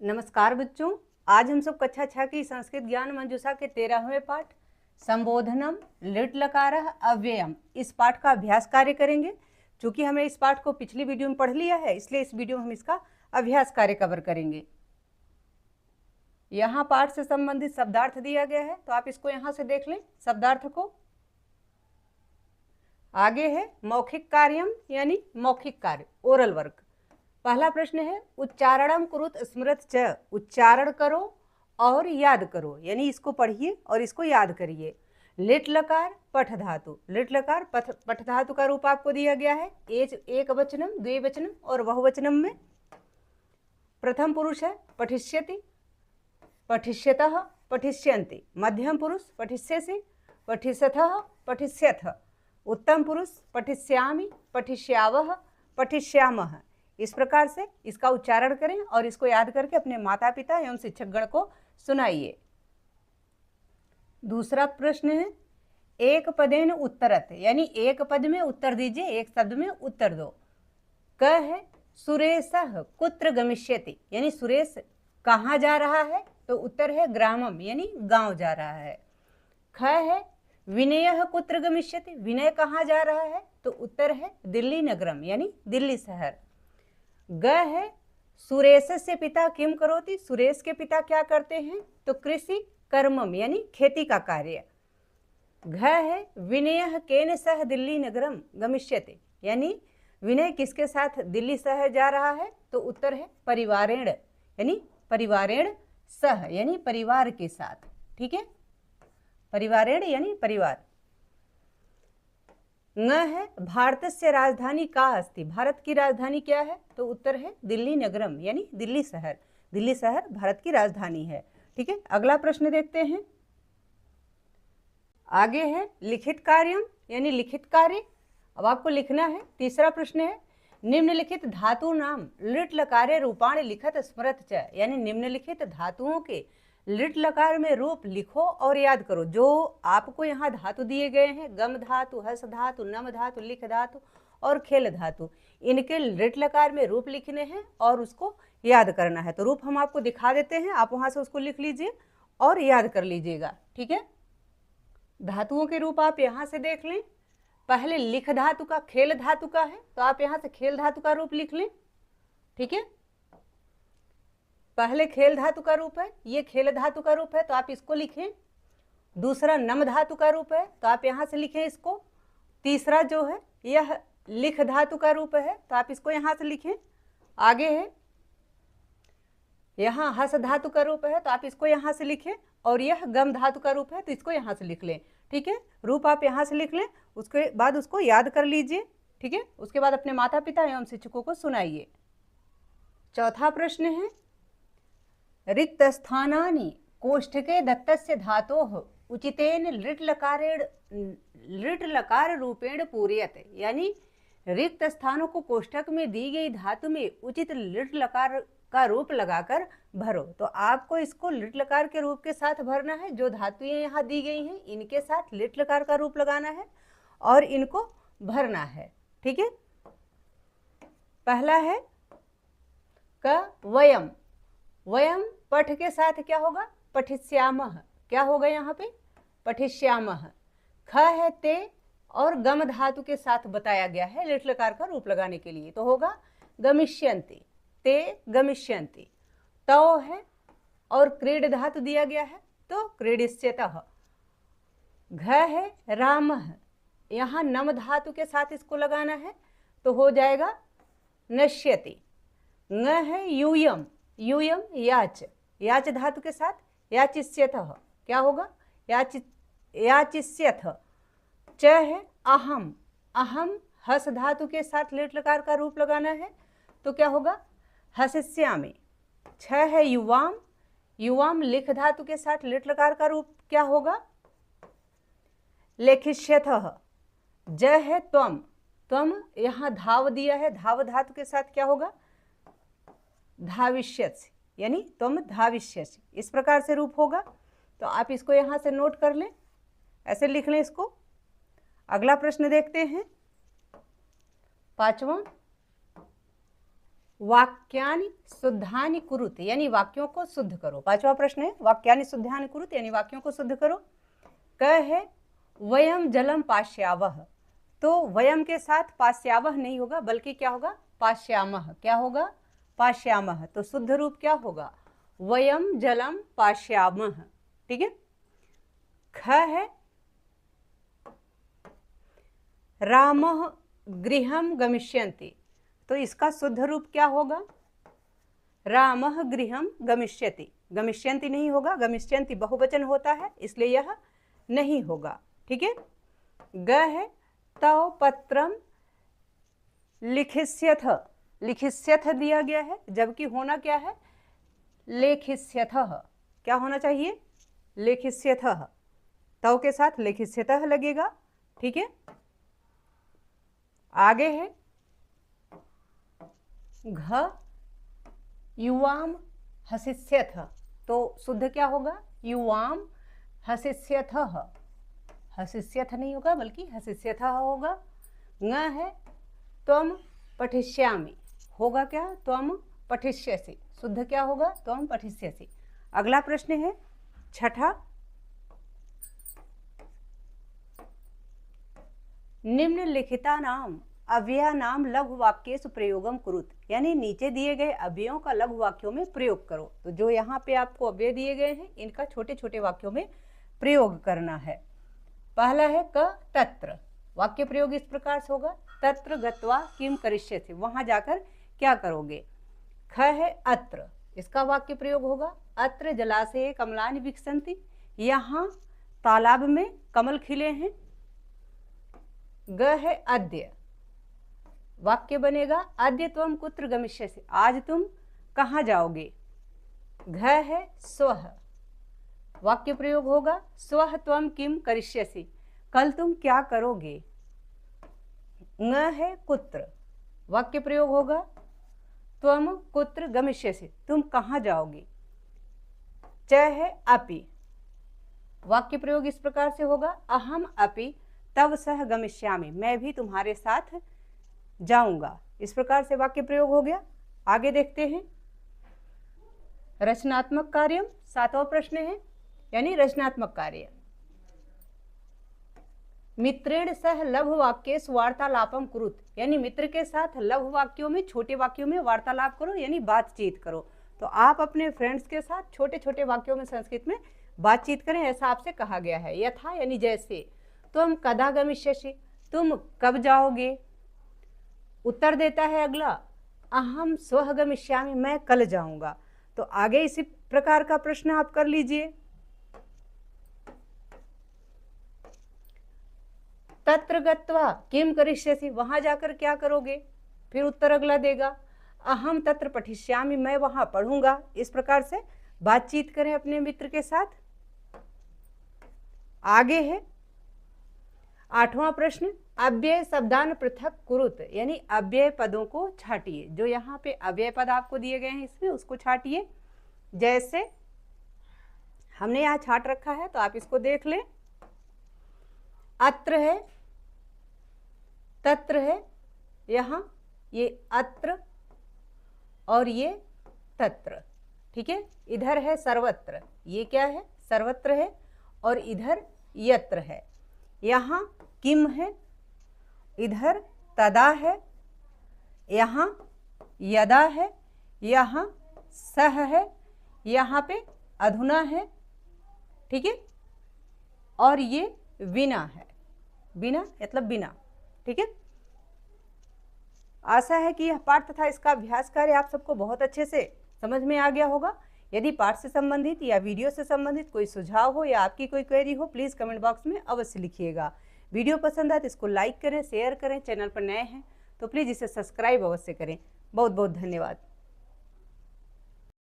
नमस्कार बच्चों, आज हम सब कक्षा 6 की संस्कृत ज्ञान मंजूषा के 13वें पाठ संबोधनम लिट लकारः अव्ययम इस पाठ का अभ्यास कार्य करेंगे। चूंकि हमने इस पाठ को पिछली वीडियो में पढ़ लिया है, इसलिए इस वीडियो में हम इसका अभ्यास कार्य कवर करेंगे। यहाँ पाठ से संबंधित शब्दार्थ दिया गया है, तो आप इसको यहाँ से देख लें शब्दार्थ को। आगे है मौखिक कार्यम यानी मौखिक कार्य, ओरल वर्क। पहला प्रश्न है उच्चारणम कुरुत स्मृत च, उच्चारण करो और याद करो, यानी इसको पढ़िए और इसको याद करिए। लिट लकार पठ धातु, लिट लकार पठ धातु का रूप आपको दिया गया है एक वचनम, द्विवचनम और बहुवचनम में। प्रथम पुरुष है पठिष्यति, पठिष्यतः, पठिष्यन्ति। मध्यम पुरुष पठिष्यसि, पठिष्यथः, पठिष्यथ। उत्तम पुरुष पठिष्यामि, पठिष्यावः, पठिष्यामः। इस प्रकार से इसका उच्चारण करें और इसको याद करके अपने माता पिता एवं शिक्षकगण को सुनाइए। दूसरा प्रश्न है एक पदेन उत्तरत, यानी एक पद में उत्तर दीजिए, एक शब्द में उत्तर दो। क है सुरेशः कुत्र गमिष्यति, यानी सुरेश कहाँ जा रहा है, तो उत्तर है ग्रामम, यानी गांव जा रहा है। ख है विनयः कुत्र गमिष्यति, विनय कहाँ जा रहा है, तो उत्तर है दिल्ली नगरम, यानी दिल्ली शहर। ग है सुरेशस्य पिता किम करोति, सुरेश के पिता क्या करते हैं, तो कृषि कर्मम, यानी खेती का कार्य। घ है विनयः केन सह दिल्ली नगरम गमिष्यति, यानी विनय किसके साथ दिल्ली शहर जा रहा है, तो उत्तर है परिवारेण, यानी परिवारेण सह, यानी परिवार के साथ। ठीक है, परिवारेण यानी परिवार। न है भारतस्य राजधानी का अस्ति, भारत की राजधानी क्या है, तो उत्तर है दिल्ली नगरम, यानी दिल्ली शहर। दिल्ली शहर भारत की राजधानी है। ठीक है, अगला प्रश्न देखते हैं। आगे है लिखित कार्यम, यानी लिखित कार्य। अब आपको लिखना है। तीसरा प्रश्न है निम्नलिखित धातु नाम लिट लकारे रूपाणि लिखत स्मरत च, यानी निम्नलिखित धातुओं के लिट लकार में रूप लिखो और याद करो। जो आपको यहाँ धातु दिए गए हैं, गम धातु, हस धातु, नम धातु, लिख धातु और खेल धातु, इनके लिट लकार में रूप लिखने हैं और उसको याद करना है। तो रूप हम आपको दिखा देते हैं, आप वहाँ से उसको लिख लीजिए और याद कर लीजिएगा। ठीक है, धातुओं के रूप आप यहाँ से देख लें। पहले लिख धातु का खेल धातु का है, तो आप यहाँ से खेल धातु का रूप लिख लें। ठीक है, पहले खेल धातु का रूप है, ये खेल धातु का रूप है, तो आप इसको लिखें। दूसरा नम धातु का रूप है, तो आप यहाँ से लिखें इसको। तीसरा जो है यह लिख धातु का रूप है, तो आप इसको यहाँ से लिखें। आगे है यहाँ हस धातु का रूप है, तो आप इसको यहाँ से लिखें। और यह गम धातु का रूप है, तो इसको यहाँ से लिख लें। ठीक है, रूप आप यहाँ से लिख लें, उसके बाद उसको याद कर लीजिए। ठीक है, उसके बाद अपने माता पिता एवं शिक्षकों को सुनाइए। चौथा प्रश्न है रिक्त स्थानानि कोष्ठके दत्तस्य धातोः उचितेन लिट लकार रूपेण पूरयते, यानी रिक्त स्थानों को कोष्ठक में दी गई धातु में उचित लिट लकार का रूप लगाकर भरो। तो आपको इसको लिट लकार के रूप के साथ भरना है। जो धातुएं यहाँ दी गई हैं इनके साथ लिट लकार का रूप लगाना है और इनको भरना है। ठीक है, पहला है क वयम, वयम पठ के साथ क्या होगा, पठिष्यामः, क्या होगा यहाँ पे, पठिष्यामः। ख है ते और गम धातु के साथ बताया गया है लिट लकार का रूप लगाने के लिए, तो होगा गमिष्यन्ति, ते गमिष्यन्ति। तौ है और क्रीड धातु दिया गया है, तो क्रीडिष्यतः। घ है रामः, यहाँ नम धातु के साथ इसको लगाना है, तो हो जाएगा नश्यति। ङ है यूयम, यूयम याच, याच धातु के साथ याचिष्यतः, क्या होगा, याचिष्यथ। च है अहम, अहम हस धातु के साथ लिट लकार का रूप लगाना है, तो क्या होगा, हसिष्यामि। छ है युवाम, युवाम लिख धातु के साथ लिट लकार का रूप क्या होगा, लेखिष्यथः। ज है त्वम, त्वम यहाँ धाव दिया है, धाव धातु के साथ क्या होगा, धाविष्यसि, यानी तुम धाविष्यसि। इस प्रकार से रूप होगा। तो आप इसको यहाँ से नोट कर लें, ऐसे लिख लें इसको। अगला प्रश्न देखते हैं, पांचवा। वाक्यानि शुद्धानि कुरुत, यानी वाक्यों को शुद्ध करो। पांचवा प्रश्न है वाक्यानि शुद्धानि कुरुत, यानी वाक्यों को शुद्ध करो। क है वयम जलम पाश्यावह, तो वयम के साथ पाश्यावह नहीं होगा बल्कि क्या होगा, पाश्यामह। क्या होगा, पाश्यामह। तो शुद्ध रूप क्या होगा, वयम जलम पाश्यामह। ठीक है। ख है रामः गृहम गमिष्यन्ति, तो इसका शुद्ध रूप क्या होगा, रामः गृहम गमिष्यति। गमिष्यन्ति नहीं होगा, गमिष्यन्ति बहुवचन होता है इसलिए यह नहीं होगा। ठीक है। ग है तव पत्रम लिखिष्यथ, लिखिष्यथ दिया गया है जबकि होना क्या है, लेखिष्यथः। क्या होना चाहिए, लेखिष्यथः। तव के साथ लेखिष्यतः लगेगा। ठीक है। आगे है घ युवाम हसिष्यथ, तो शुद्ध क्या होगा, युवाम हसिष्यथः। हसिष्यथ नहीं होगा बल्कि हसिष्यथः होगा। ङ है त्वम पठिष्यामि, होगा क्या, त्वम पठिष्यसि। शुद्ध क्या होगा, त्वम पठिष्यसि। अगला प्रश्न है छठा, निम्नलिखिता नाम अव्ययानाम लघु वाक्येषु प्रयोगम कुरुत, यानी नीचे दिए गए अव्ययों का लघु वाक्यों में प्रयोग करो। तो जो यहाँ पे आपको अव्यय दिए गए हैं इनका छोटे छोटे वाक्यों में प्रयोग करना है। पहला है क तत्र, वाक्य प्रयोग इस प्रकार से होगा, तत्र गत्वा किम करिष्यसि, वहां जाकर क्या करोगे। ख है अत्र, इसका वाक्य प्रयोग होगा, अत्र जलाशये कमलानि विकसन्ति, यहाँ तालाब में कमल खिले हैं। ग है अद्य, वाक्य बनेगा अद्य त्वम कुत्र गमिष्यसि, आज तुम कहाँ जाओगे। घ है स्वः, वाक्य प्रयोग होगा, स्वः त्वम किम करिष्यसि, कल तुम क्या करोगे। ङ है कुत्र, वाक्य प्रयोग होगा, त्वम कुत्र गमिष्यसि, तुम कहाँ जाओगे। च है अपि, वाक्य प्रयोग इस प्रकार से होगा, अहम अपि तव सह गमिष्यामि, मैं भी तुम्हारे साथ जाऊंगा। इस प्रकार से वाक्य प्रयोग हो गया। आगे देखते हैं रचनात्मक कार्यम, सातवां प्रश्न है, यानी रचनात्मक कार्य। मित्रेण सह लघु वाक्येषु वार्तालापम कुरुत, यानी मित्र के साथ लघु वाक्यों में, छोटे वाक्यों में वार्तालाप करो, यानी बातचीत करो। तो आप अपने फ्रेंड्स के साथ छोटे छोटे वाक्यों में संस्कृत में बातचीत करें, ऐसा आपसे कहा गया है। यथा यानी जैसे, तुम कदा गमिष्यसि, तुम कब जाओगे। उत्तर देता है अगला, अहम स्वः गमिष्यामि, मैं कल जाऊंगा। तो आगे इसी प्रकार का प्रश्न आप कर लीजिए। तत्र गत्वा किम करिष्यसि, वहां जाकर क्या करोगे। फिर उत्तर अगला देगा, अहम तत्र पठिष्यामि, मैं वहां पढ़ूंगा। इस प्रकार से बातचीत करें अपने मित्र के साथ। आगे है आठवां प्रश्न, अव्यय शब्दान पृथक कुरुत, यानी अव्यय पदों को छाटिए। जो यहाँ पे अव्यय पद आपको दिए गए हैं इसमें उसको छाटिए। जैसे हमने यहाँ छाट रखा है तो आप इसको देख लें। अत्र है, तत्र है, यहाँ ये अत्र और ये तत्र। ठीक है। इधर है सर्वत्र, ये क्या है, सर्वत्र है, और इधर यत्र है। यहाँ किम है, इधर तदा है, यहाँ यदा है, यहाँ सह है, यहाँ पे अधुना है। ठीक है। और ये विना है, बिना मतलब बिना। ठीक है। आशा है कि यह पाठ तथा इसका अभ्यास कार्य आप सबको बहुत अच्छे से समझ में आ गया होगा। यदि पाठ से संबंधित या वीडियो से संबंधित कोई सुझाव हो या आपकी कोई क्वेरी हो, प्लीज़ कमेंट बॉक्स में अवश्य लिखिएगा। वीडियो पसंद आए तो इसको लाइक करें, शेयर करें। चैनल पर नए हैं तो प्लीज़ इसे सब्सक्राइब अवश्य करें। बहुत बहुत धन्यवाद।